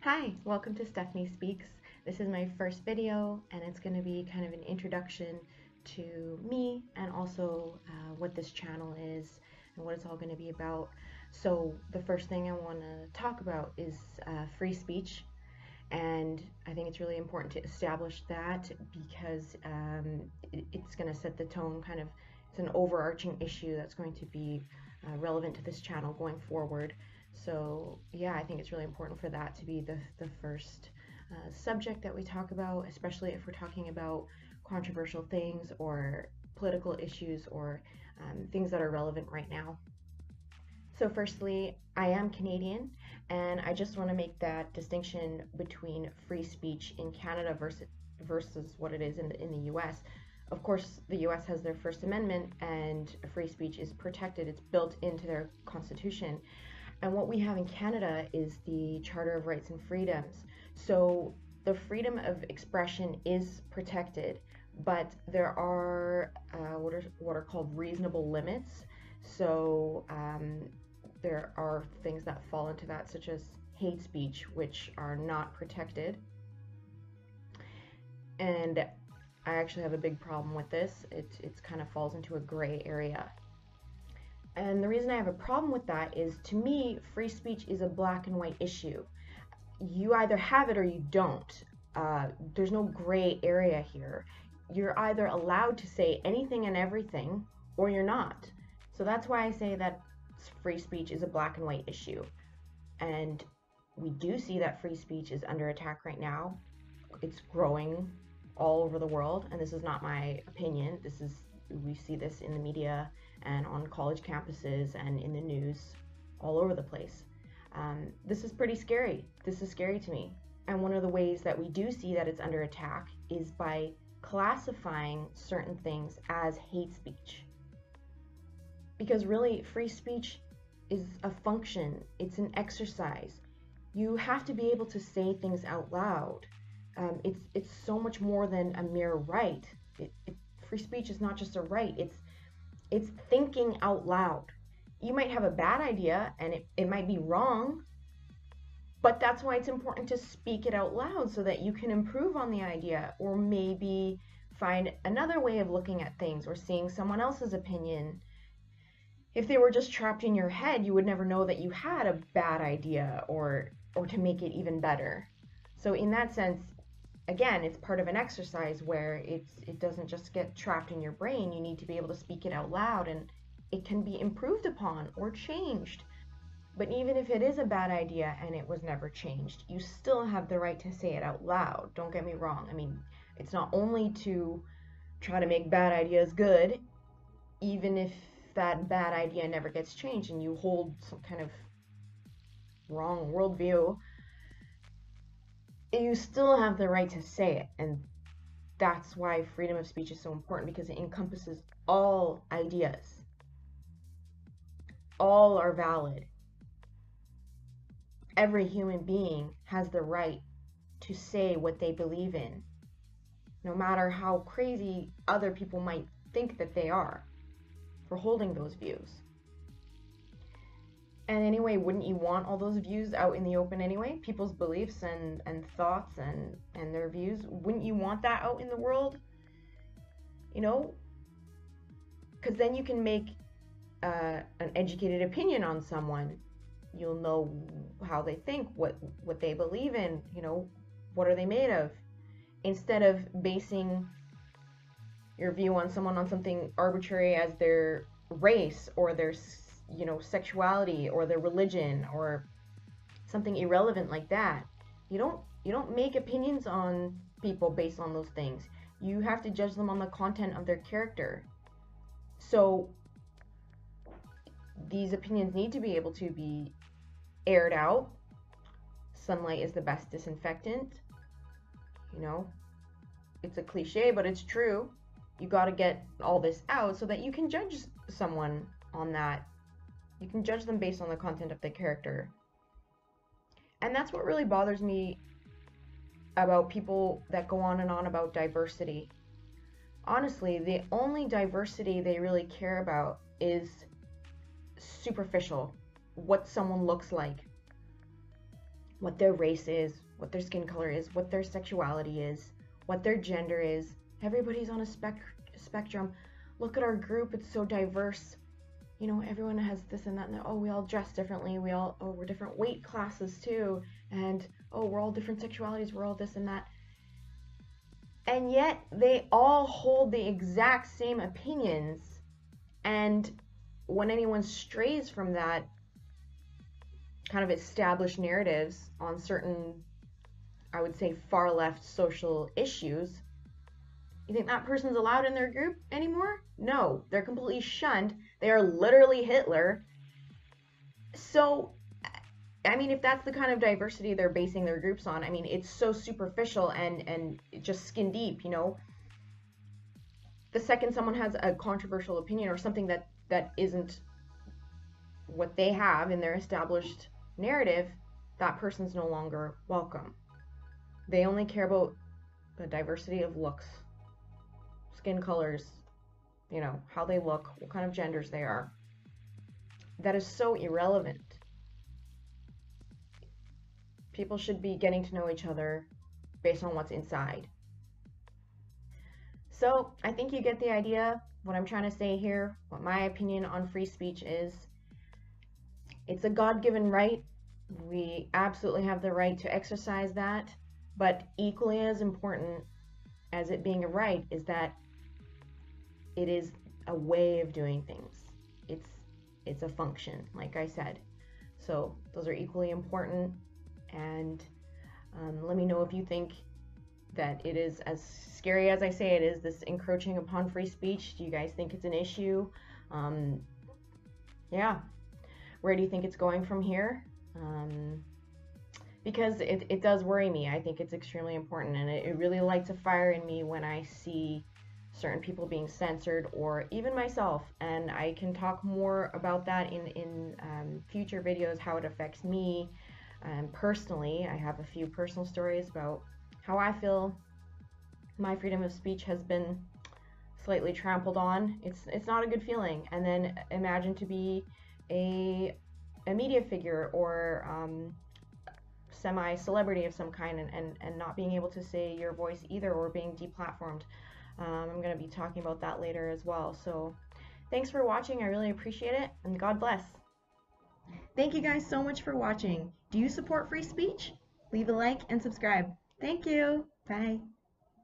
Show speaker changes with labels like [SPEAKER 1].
[SPEAKER 1] Hi, welcome to Stephanie Speaks. This is my first video and it's going to be kind of an introduction to me and also what this channel is and what it's all going to be about. So the first thing I want to talk about is free speech, and I think it's really important to establish that because it's going to set the tone. It's an overarching issue that's going to be relevant to this channel going forward. So yeah, I think it's really important for that to be the first subject that we talk about, especially if we're talking about controversial things or political issues or things that are relevant right now. So firstly, I am Canadian, and I just want to make that distinction between free speech in Canada versus what it is in the US. Of course, the US has their First Amendment, and free speech is protected. It's built into their constitution. And what we have in Canada is the Charter of Rights and Freedoms. So the freedom of expression is protected, but there are what are called reasonable limits. So there are things that fall into that, such as hate speech, which are not protected. And I actually have a big problem with this. It kind of falls into a gray area. And the reason I have a problem with that is, to me, free speech is a black and white issue. You either have it or you don't. There's no gray area here. You're either allowed to say anything and everything or you're not. So that's why I say that free speech is a black and white issue. And we do see that free speech is under attack right now. It's growing all over the world, and this is not my opinion. We see this in the media and on college campuses and in the news all over the place. This is pretty scary. This is scary to me. And one of the ways that we do see that it's under attack is by classifying certain things as hate speech. Because really, free speech is a function. It's an exercise. You have to be able to say things out loud. It's so much more than a mere right. Free speech is not just a right. It's thinking out loud. You might have a bad idea and it might be wrong, but that's why it's important to speak it out loud so that you can improve on the idea, or maybe find another way of looking at things or seeing someone else's opinion. If they were just trapped in your head, you would never know that you had a bad idea or to make it even better. So in that sense, again, it's part of an exercise where it doesn't just get trapped in your brain. You need to be able to speak it out loud, and it can be improved upon or changed. But even if it is a bad idea and it was never changed, you still have the right to say it out loud. Don't get me wrong. I mean, it's not only to try to make bad ideas good, even if that bad idea never gets changed and you hold some kind of wrong worldview, you still have the right to say it. And that's why freedom of speech is so important, because it encompasses all ideas. All are valid. Every human being has the right to say what they believe in, no matter how crazy other people might think that they are for holding those views. And anyway, wouldn't you want all those views out in the open anyway? People's beliefs and thoughts and their views. Wouldn't you want that out in the world? You know? Because then you can make an educated opinion on someone. You'll know how they think, what they believe in, you know, what are they made of? Instead of basing your view on someone on something arbitrary as their race or their sexuality or their religion or something irrelevant like that. You don't make opinions on people based on those things. You have to judge them on the content of their character. So these opinions need to be able to be aired out. Sunlight is the best disinfectant. You know, it's a cliche, but it's true. You got to get all this out so that you can judge someone on that. You can judge them based on the content of the character. And that's what really bothers me about people that go on and on about diversity. Honestly, the only diversity they really care about is superficial, what someone looks like. what their race is, what their skin color is, what their sexuality is, what their gender is. Everybody's on a spectrum. Look at our group, it's so diverse. You know, everyone has this and that, and oh, we all dress differently. We're different weight classes too, and oh, we're all different sexualities. We're all this and that, and yet they all hold the exact same opinions. And when anyone strays from that kind of established narratives on certain, I would say, far left social issues, you think that person's allowed in their group anymore? No, they're completely shunned. They are literally Hitler. So, I mean, if that's the kind of diversity they're basing their groups on, I mean, it's so superficial and just skin deep, you know. The second someone has a controversial opinion or something that isn't what they have in their established narrative, that person's no longer welcome. They only care about the diversity of looks, skin colors, you know, how they look, what kind of genders they are. That is so irrelevant. People should be getting to know each other based on what's inside. So I think you get the idea. What I'm trying to say here, what my opinion on free speech is. It's a God-given right. We absolutely have the right to exercise that. But equally as important as it being a right is that it is a way of doing things. It's a function, like I said. So those are equally important. And let me know if you think that it is as scary as I say it is, this encroaching upon free speech. Do you guys think it's an issue? Yeah. Where do you think it's going from here? Because it does worry me. I think it's extremely important, and it really lights a fire in me when I see certain people being censored, or even myself. And I can talk more about that in future videos, how it affects me personally. I have a few personal stories about how I feel my freedom of speech has been slightly trampled on. It's not a good feeling. And then imagine to be a media figure or semi-celebrity of some kind, and not being able to say your voice either, or being deplatformed. I'm going to be talking about that later as well. So thanks for watching. I really appreciate it, and God bless. Thank you guys so much for watching. Do you support free speech? Leave a like and subscribe. Thank you. Bye.